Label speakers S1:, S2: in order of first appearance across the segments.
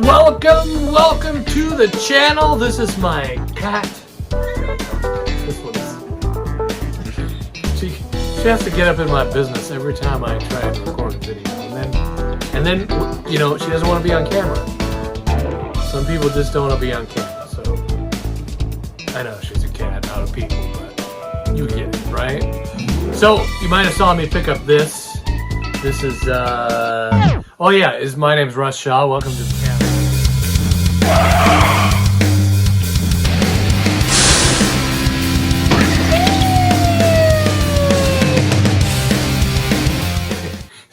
S1: Welcome to the channel. This is my cat. This one's... She has to get up in my business every time I try and record a video. And then, you know, she doesn't want to be on camera. Some people just don't want to be on camera, so... I know she's a cat, not a people, but you get it, right? So, you might have saw me pick up this. This is, oh yeah, my name's Russ Shaw. Welcome to the channel.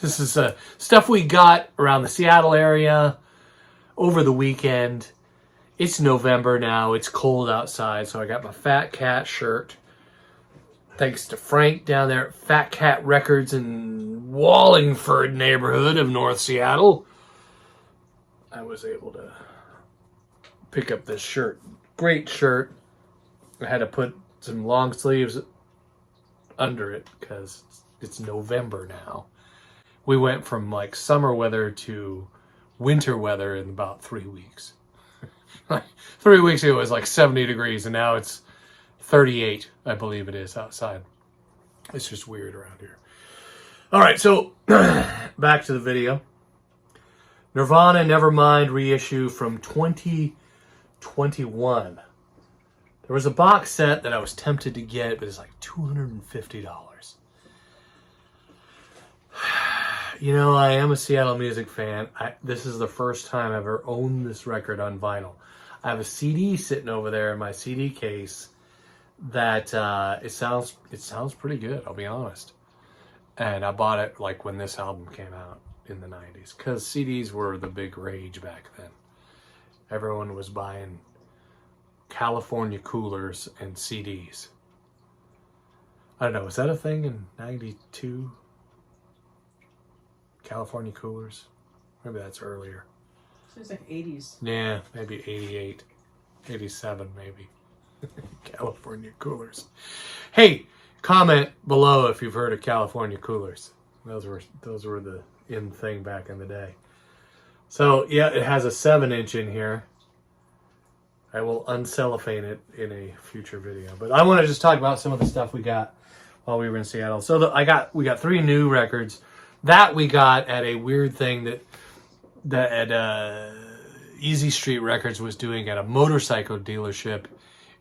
S1: This is stuff we got around the Seattle area over the weekend. It's November now. It's cold outside, so I got my Fat Cat shirt. Thanks to Frank down there at Fat Cat Records in Wallingford neighborhood of North Seattle. I was able to pick up this shirt. Great shirt. I had to put some long sleeves under it because it's November now. We went from like summer weather to winter weather in about 3 weeks. 3 weeks ago it was like 70 degrees and now it's 38, I believe it is, outside. It's just weird around here. All right, so back to the video. Nirvana Nevermind reissue from 2021. There was a box set that I was tempted to get, but it's like $250. You know, I am a Seattle music fan. This is the first time I've ever owned this record on vinyl. I have a CD sitting over there in my CD case that it sounds pretty good, I'll be honest. And I bought it like when this album came out in the 90s, because CDs were the big rage back then. Everyone was buying California coolers and CDs. I don't know, was that a thing in 92? California coolers? Maybe that's earlier.
S2: Seems like 80s.
S1: Yeah, maybe 88, 87 maybe. California coolers. Hey, comment below if you've heard of California coolers. Those were the in thing back in the day. So yeah, it has a 7-inch in here. I will uncellophane it in a future video. But I want to just talk about some of the stuff we got while we were in Seattle. So we got 3 new records that we got at a weird thing that Easy Street Records was doing at a motorcycle dealership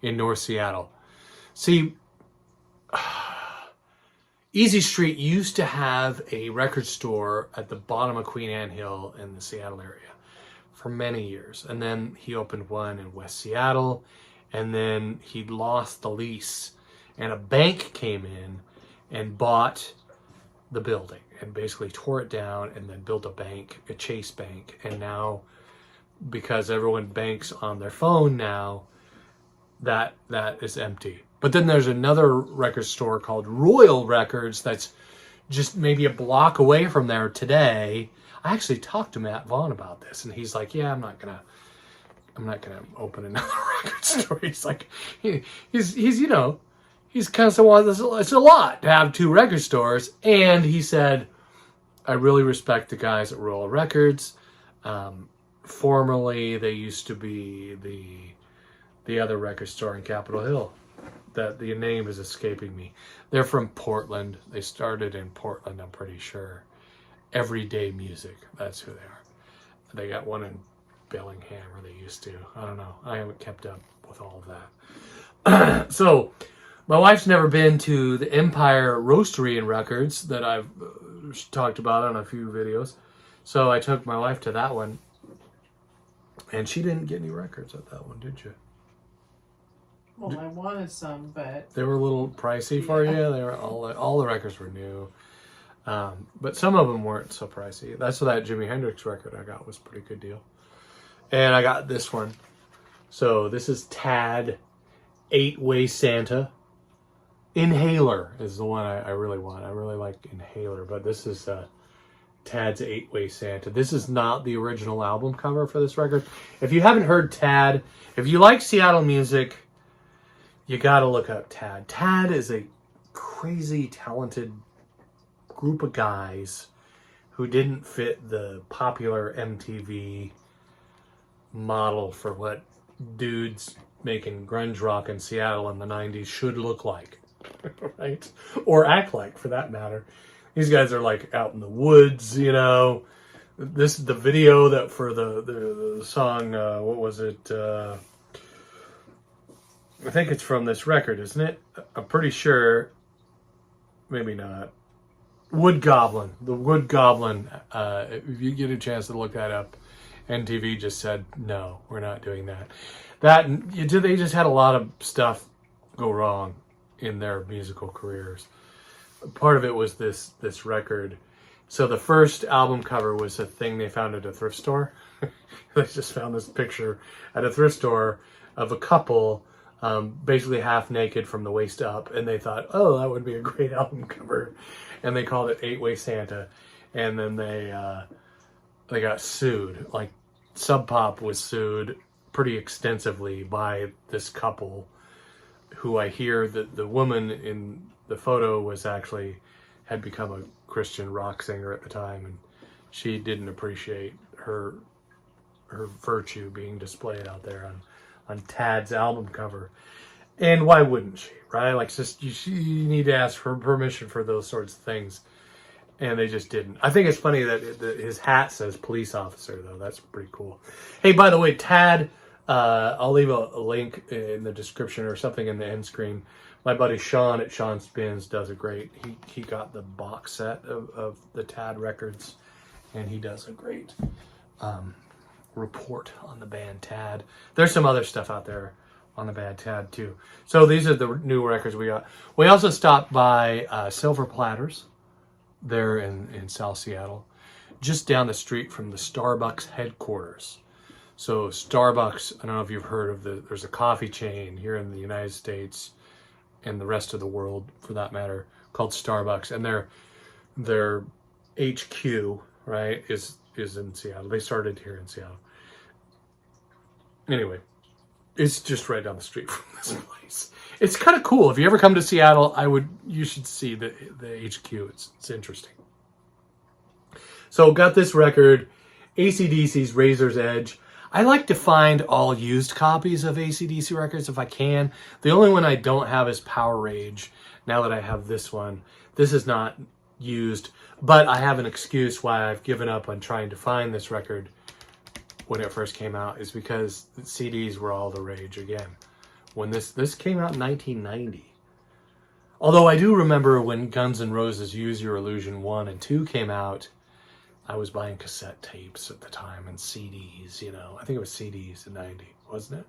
S1: in North Seattle. See, Easy Street used to have a record store at the bottom of Queen Anne Hill in the Seattle area for many years. And then he opened one in West Seattle, and then he lost the lease. And a bank came in and bought the building and basically tore it down and then built a bank, a Chase Bank. And now, because everyone banks on their phone now, that is empty. But then there's another record store called Royal Records that's just maybe a block away from there today. I actually talked to Matt Vaughn about this, and he's like, "Yeah, I'm not gonna open another record store." He's like, he's you know, he's kind of one. It's a lot to have 2 record stores, and he said, "I really respect the guys at Royal Records. Formerly, they used to be the other record store in Capitol Hill. That the name is escaping me. They're from Portland. They started in Portland, I'm pretty sure. Everyday Music, that's who they are. They got one in Bellingham, or they used to. I don't know. I haven't kept up with all of that. So, my wife's never been to the Empire Roastery and Records that I've talked about on a few videos. So I took my wife to that one. And she didn't get any records at that one, did you?
S2: Well, I wanted some, but
S1: they were a little pricey for you. They were all the records were new, but some of them weren't so pricey. That's that Jimi Hendrix record I got was a pretty good deal, and I got this one. So this is Tad 8-Way Santa. Inhaler is the one I really want. I really like Inhaler, but this is Tad's 8-Way Santa. This is not the original album cover for this record. If you haven't heard Tad, if you like Seattle music, you gotta look up Tad. Tad is a crazy talented group of guys who didn't fit the popular MTV model for what dudes making grunge rock in Seattle in the 90s should look like, right? Or act like, for that matter. These guys are like out in the woods, you know. This is the video that for the song, what was it? I think it's from this record, isn't it? I'm pretty sure. Maybe not. Wood Goblin. The Wood Goblin. If you get a chance to look that up, NTV just said, no, we're not doing that. They just had a lot of stuff go wrong in their musical careers. Part of it was this record. So the first album cover was a thing they found at a thrift store. They just found this picture at a thrift store of a couple basically half naked from the waist up. And they thought, oh, that would be a great album cover. And they called it 8-Way Santa. And then they got sued. Like Sub Pop was sued pretty extensively by this couple, who I hear that the woman in the photo was actually had become a Christian rock singer at the time, and she didn't appreciate her virtue being displayed out there on Tad's album cover. And why wouldn't she, right? Like, just you need to ask for permission for those sorts of things, and they just didn't. I think it's funny that his hat says police officer, though. That's pretty cool. Hey, by the way, Tad, I'll leave a link in the description or something in the end screen. My buddy Shaun at Shaun Spins does a great, he got the box set of the Tad records, and he does a great report on the band Tad. There's some other stuff out there on the band Tad too. So these are the new records we got. We also stopped by Silver Platters there in South Seattle, just down the street from the Starbucks headquarters. So Starbucks, I don't know if you've heard of there's a coffee chain here in the United States and the rest of the world, for that matter, called Starbucks, and their HQ, right, is in Seattle. They started here in Seattle. Anyway, it's just right down the street from this place. It's kind of cool. If you ever come to Seattle, you should see the HQ. It's interesting. So got this record, AC/DC's Razor's Edge. I like to find all used copies of AC/DC records if I can. The only one I don't have is Power Rage. Now that I have this one, this is not used, but I have an excuse why I've given up on trying to find this record when it first came out, is because the CDs were all the rage again. When this came out in 1990. Although I do remember when Guns N' Roses' Use Your Illusion 1 and 2 came out, I was buying cassette tapes at the time and CDs, you know. I think it was CDs in 90, wasn't it?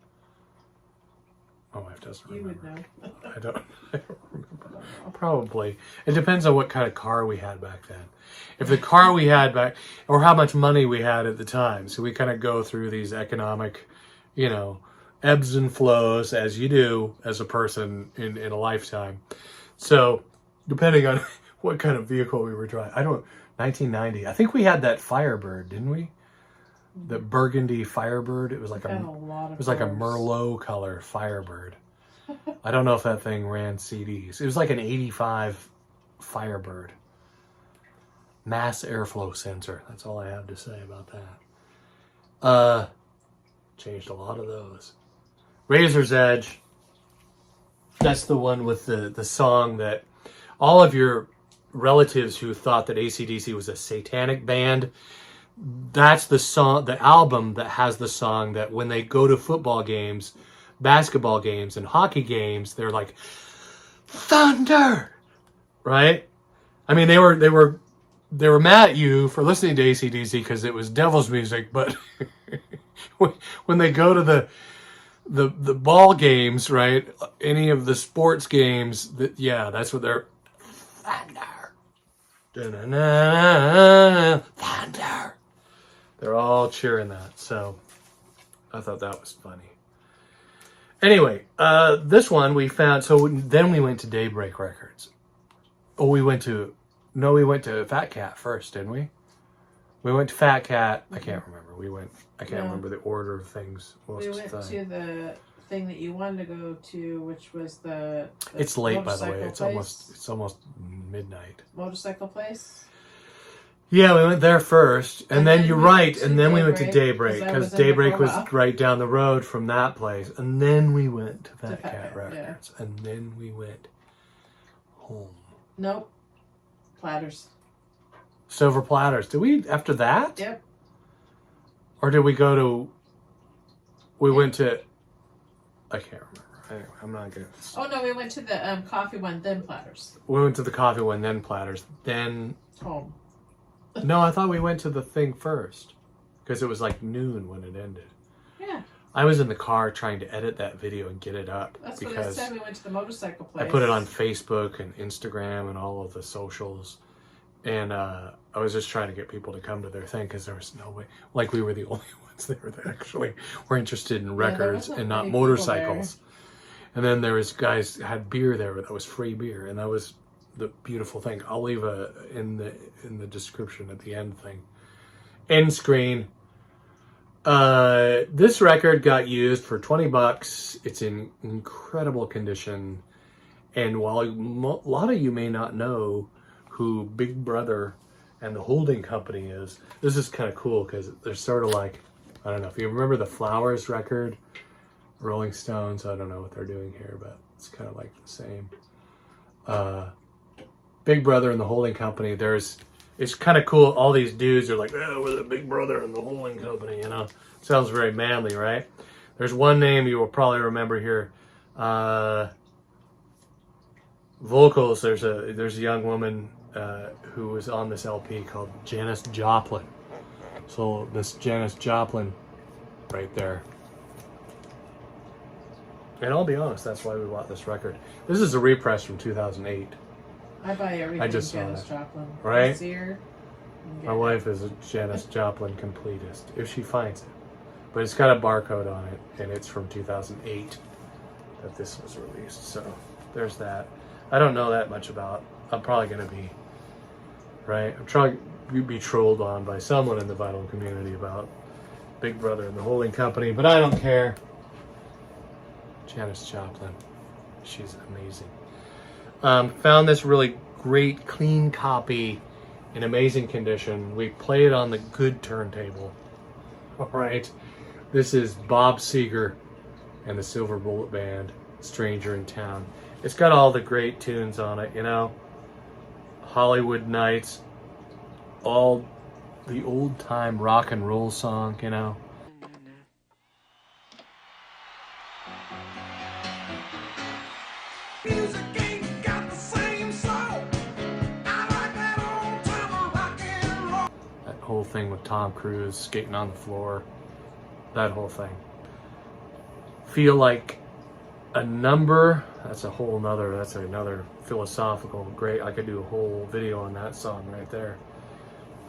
S1: My wife doesn't remember.
S2: You would know.
S1: I don't remember. Probably. It depends on what kind of car we had back then. If the car we had back, or how much money we had at the time. So we kind of go through these economic, you know, ebbs and flows, as you do as a person in a lifetime. So depending on what kind of vehicle we were driving. 1990. I think we had that Firebird, didn't we? The burgundy Firebird. It was like a Merlot color Firebird. I don't know if that thing ran CDs. It was like an 85 Firebird. Mass airflow sensor. That's all I have to say about that. Changed a lot of those. Razor's Edge. That's the one with the song that all of your relatives who thought that AC/DC was a satanic band, that's the song, the album that has the song that when they go to football games, basketball games, and hockey games, they're like, thunder, right? I mean, they were mad at you for listening to AC/DC because it was devil's music, but when they go to the ball games, right? Any of the sports games, that's what they're thunder. Thunder. They're all cheering that. So I thought that was funny. Anyway, this one we found. So then we went to Daybreak Records. Oh, we went to Fat Cat first, didn't we? We went to Fat Cat. I can't remember. I can't remember the order of things.
S2: We went to the thing that you wanted to go to, which was the
S1: it's late, by the way.
S2: It's
S1: almost midnight.
S2: Motorcycle place?
S1: Yeah, we went there first, and then you're right,
S2: to
S1: and then we went to
S2: Daybreak,
S1: Daybreak,
S2: 'cause I
S1: because
S2: was in there
S1: Daybreak
S2: for a
S1: was
S2: while.
S1: right down the road from that place, and then we went to Fat
S2: Fat
S1: Cat
S2: Cat, yeah.
S1: Records, and then we went home.
S2: Nope. Platters.
S1: Silver Platters. Did we, after that?
S2: Yep.
S1: Or did we go to, we
S2: Yeah.
S1: went to, I can't remember. Anyway, I'm not good.
S2: Oh no, we went to the coffee one, then Platters.
S1: We went to the coffee one, then Platters, then...
S2: Home.
S1: No, I thought we went to the thing first, because it was like noon when it ended.
S2: Yeah.
S1: I was in the car trying to edit that video and get it up.
S2: That's what I
S1: because
S2: said. We went to the motorcycle place.
S1: I put it on Facebook and Instagram and all of the socials. And I was just trying to get people to come to their thing because there was no way. Like, we were the only ones there that actually were interested in records and not motorcycles. And then there was guys that had beer there that was free beer. And that was the beautiful thing. I'll leave in the description at the end thing. End screen. This record got used for $20. It's in incredible condition. And while a lot of you may not know who Big Brother and the holding company is, this is kind of cool because they're sort of like, I don't know if you remember the Flowers record, Rolling Stones. I don't know what they're doing here, but it's kind of like the same. Big Brother and the holding company. It's kind of cool. All these dudes are like, oh, we're the Big Brother and the holding company, you know. Sounds very manly, right? There's one name you will probably remember here. Vocals, there's a young woman who was on this LP called Janis Joplin. So this Janis Joplin right there. And I'll be honest, that's why we bought this record. This is a repress from 2008.
S2: I buy everything
S1: I just
S2: Janis
S1: saw that.
S2: Joplin.
S1: Right?
S2: I see her.
S1: My wife is a Janis Joplin completist, if she finds it. But it's got a barcode on it, and it's from 2008 that this was released. So there's that. I don't know that much about. I'm probably going to be, right? I'm trying to be trolled on by someone in the vinyl community about Big Brother and the holding company, but I don't care. Janis Joplin. She's amazing. Found this really great, clean copy in amazing condition. We play it on the good turntable. All right. This is Bob Seger and the Silver Bullet Band, Stranger in Town. It's got all the great tunes on it, you know. Hollywood Nights, all the old time rock and roll song, you know.
S3: Music ain't got the same soul. I like that old time rock and roll.
S1: That whole thing with Tom Cruise skating on the floor. That whole thing. Feel like a number. That's another philosophical great. I could do a whole video on that song right there.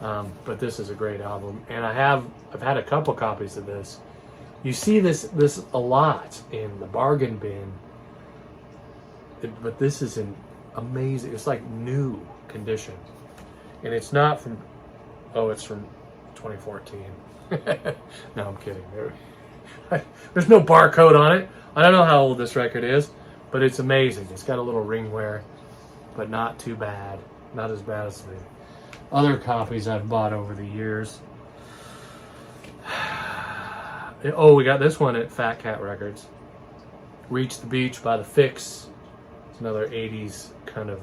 S1: But this is a great album, and I've had a couple copies of this. You see this a lot in the bargain bin. But this is an amazing, it's like new condition. And it's not from, it's from 2014. No, I'm kidding. There's no barcode on it. I don't know how old this record is, but it's amazing. It's got a little ring wear, but not too bad. Not as bad as the other copies I've bought over the years. Oh, we got this one at Fat Cat Records. Reach the Beach by The Fix. Another 80s kind of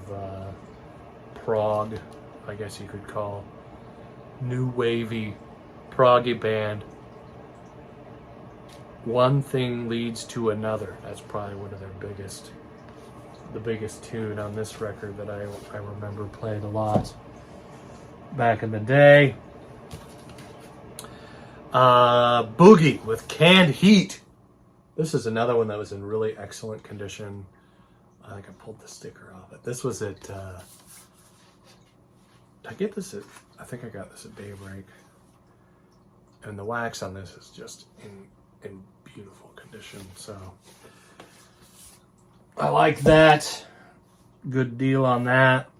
S1: prog, I guess you could call. New wavy, proggy band. One Thing Leads to Another. That's probably one of their the biggest tune on this record that I remember playing a lot back in the day. Boogie with Canned Heat. This is another one that was in really excellent condition. I think I pulled the sticker off it. This was at, did I get this at, I think I got this at Daybreak. And the wax on this is just in beautiful condition. So I like that. Good deal on that.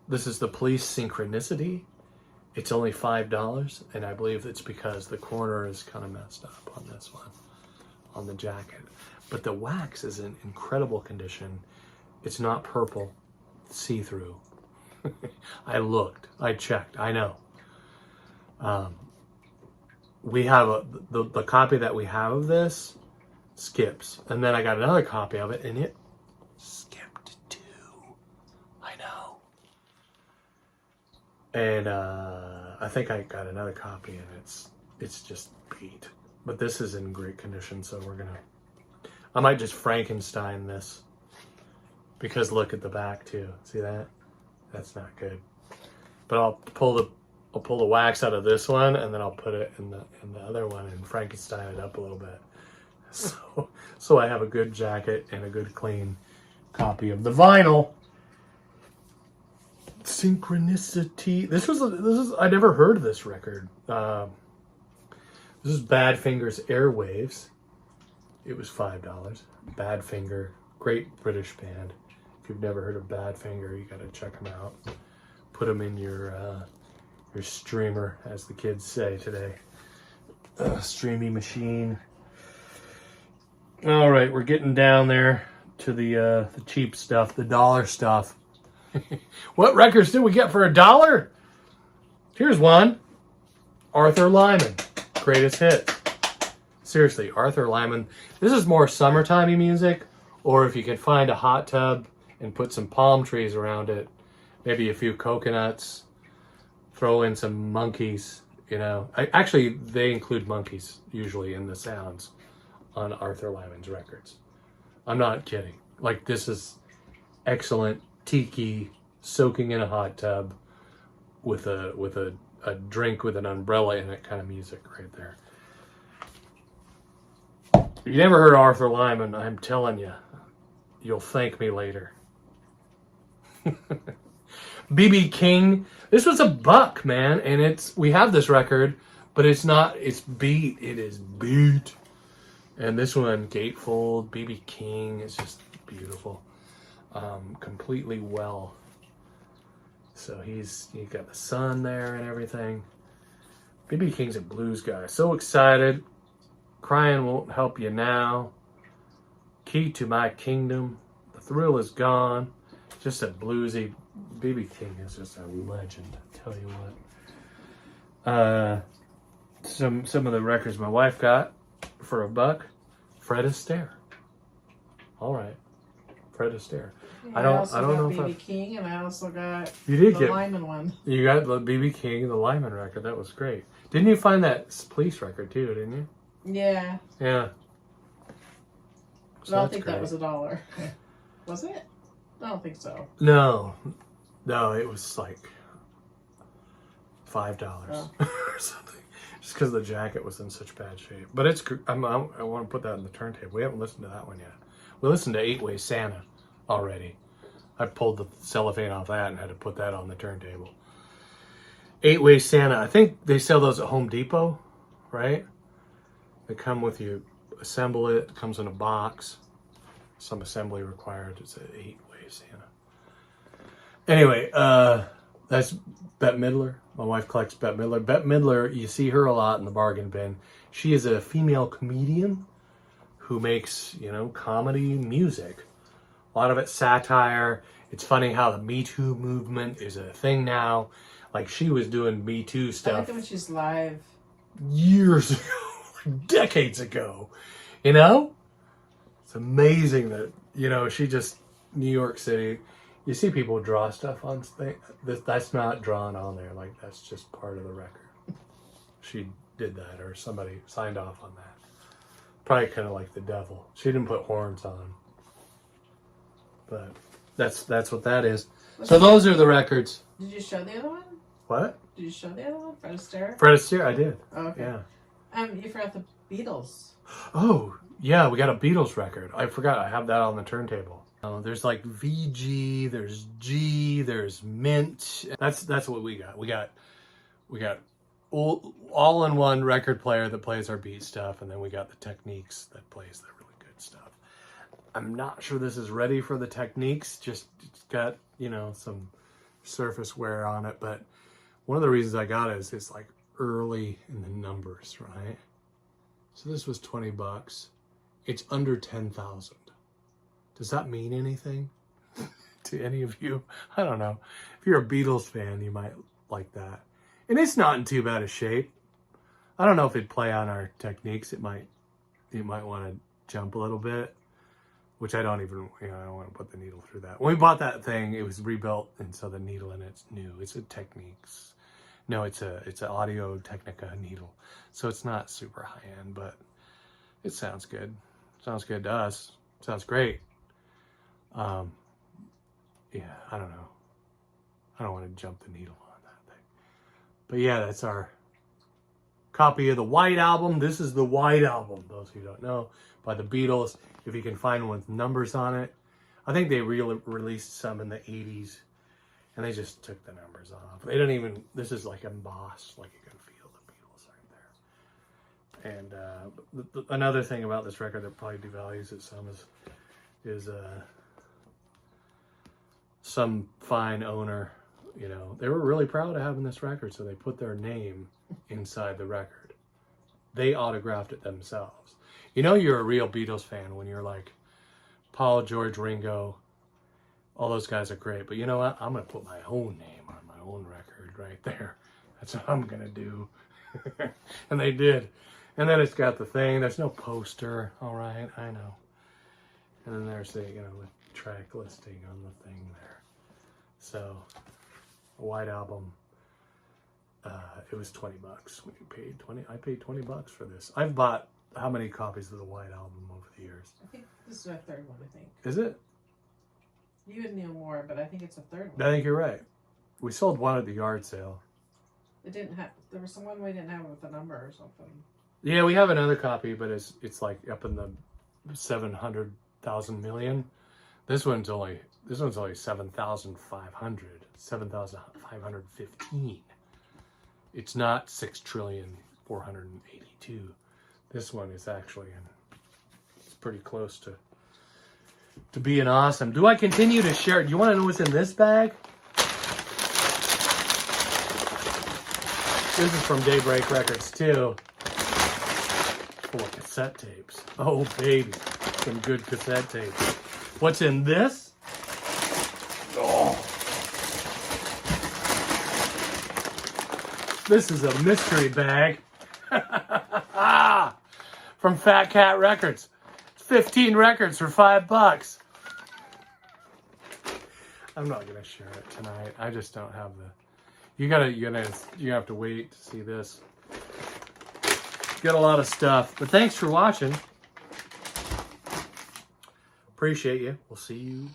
S1: This is the Police Synchronicity. It's only $5, and I believe it's because the corner is kind of messed up on this one, on the jacket. But the wax is in incredible condition. It's not purple, it's see-through. I looked. I checked. I know. We have the copy that we have of this skips. And then I got another copy of it, and it skipped too. I know. And I think I got another copy, and it's just beat. But this is in great condition, so I might just Frankenstein this. Because look at the back too. See that? That's not good. But I'll pull the wax out of this one, and then I'll put it in the other one and Frankenstein it up a little bit. So I have a good jacket and a good clean copy of the vinyl. Synchronicity. This is I never heard of this record. This is Badfinger's Airwaves. It was $5. Badfinger, great British band. If you've never heard of Badfinger, you got to check them out. Put them in your streamer, as the kids say today. Streamy machine. All right, we're getting down there to the cheap stuff, the dollar stuff. What records did we get for $1? Here's one. Arthur Lyman, greatest hits. Seriously, Arthur Lyman. This is more summertimey music, or if you can find a hot tub and put some palm trees around it, maybe a few coconuts, throw in some monkeys, you know. Actually, they include monkeys usually in the sounds on Arthur Lyman's records. I'm not kidding. Like, this is excellent tiki, soaking in a hot tub with a drink with an umbrella in it kind of music right there. If you never heard Arthur Lyman, I'm telling you, you'll thank me later. BB King. This was $1, man, and we have this record, but it's beat. It is beat. And this one, Gatefold, BB King, is just beautiful. Completely well. So he's got the sun there and everything. BB King's a blues guy. So excited. Crying won't help you now. Key to my kingdom. The thrill is gone. Just a bluesy. BB King is just a legend. I tell you what. Some of the records my wife got for $1. Fred Astaire. All right, Fred Astaire.
S2: I don't know if BB King, and I also got the Lyman one.
S1: You got the BB King and the Lyman record. That was great. Didn't you find that Police record too? Didn't you?
S2: Yeah.
S1: Yeah.
S2: So I don't think that was $1. Was it? I don't think so.
S1: No, it was like $5 or something. Just because the jacket was in such bad shape. But it's. I want to put that on the turntable. We haven't listened to that one yet. We listened to 8-Way Santa already. I pulled the cellophane off that and had to put that on the turntable. 8-Way Santa. I think they sell those at Home Depot, right? They come with you. Assemble it. It comes in a box. Some assembly required. It's an 8-Way Santa. Anyway, that's Bette Midler. My wife collects Bette Midler. Bette Midler, you see her a lot in the bargain bin. She is a female comedian who makes, comedy music. A lot of it satire. It's funny how the Me Too movement is a thing now. Like, she was doing Me Too stuff.
S2: I like it when she's live.
S1: Years ago. Decades ago. It's amazing that, she just, New York City, you see people draw stuff on things. That's not drawn on there. Like, that's just part of the record. She did that, or somebody signed off on that. Probably kind of like the devil. She didn't put horns on. But that's what that is. So those are the records.
S2: Did you show the other one?
S1: What?
S2: Did you show the other one? Fred Astaire?
S1: Fred Astaire, I did.
S2: Oh, okay.
S1: Yeah.
S2: You forgot the Beatles.
S1: Oh, yeah, we got a Beatles record. I forgot. I have that on the turntable. There's like VG, there's G, there's Mint. That's what we got. We got all-in-one record player that plays our beat stuff, and then we got the Techniques that plays the really good stuff. I'm not sure this is ready for the Techniques. Just it's got some surface wear on it, but one of the reasons I got it is it's like early in the numbers, right? So this was $20. It's under 10,000. Does that mean anything? to any of you. I don't know. If you're a Beatles fan, you might like that. And it's not in too bad a shape. I don't know if it'd play on our techniques. You might want to jump a little bit, which I don't even, I don't want to put the needle through that. When we bought that thing, it was rebuilt, and so the needle in it's new. It's a Techniques. No, it's an Audio Technica needle. So it's not super high end, but it sounds good. Sounds good to us. Sounds great. Yeah, I don't know. I don't want to jump the needle on that thing. But yeah, that's our copy of the White Album. This is the White Album, those who don't know, by the Beatles. If you can find one with numbers on it. I think they released some in the 80s, and they just took the numbers off. They don't even, this is like embossed, like you can feel the Beatles right there. And another thing about this record that probably devalues it some is some fine owner, they were really proud of having this record, so they put their name inside the record. They autographed it themselves. You're a real Beatles fan when you're like Paul, George, Ringo, all those guys are great, but you know what? I'm going to put my own name on my own record right there. That's what I'm going to do. And they did. And then it's got the thing. There's no poster. All right, I know. And then there's the, the track listing on the thing there. So, a White Album. It was $20 when you paid 20. I paid $20 for this. I've bought how many copies of the White Album over the years?
S2: I think this is our third one, I think.
S1: Is it?
S2: You would know more, but I think it's a third one.
S1: I think you're right. We sold one at the yard sale.
S2: It didn't have, there was someone we didn't have with a number or something.
S1: Yeah, we have another copy, but it's like up in the 700,000 million. This one's only 7,500, 7,515. It's not 6,482,000,000. This one is actually it's pretty close to being awesome. Do I continue to share? Do you want to know what's in this bag? This is from Daybreak Records too. Full of cassette tapes. Oh baby, some good cassette tapes. What's in this? Oh. This is a mystery bag. From Fat Cat Records. 15 records for $5. I'm not gonna share it tonight. I just don't have the. You have to wait to see this. Got a lot of stuff, but thanks for watching. Appreciate you. We'll see you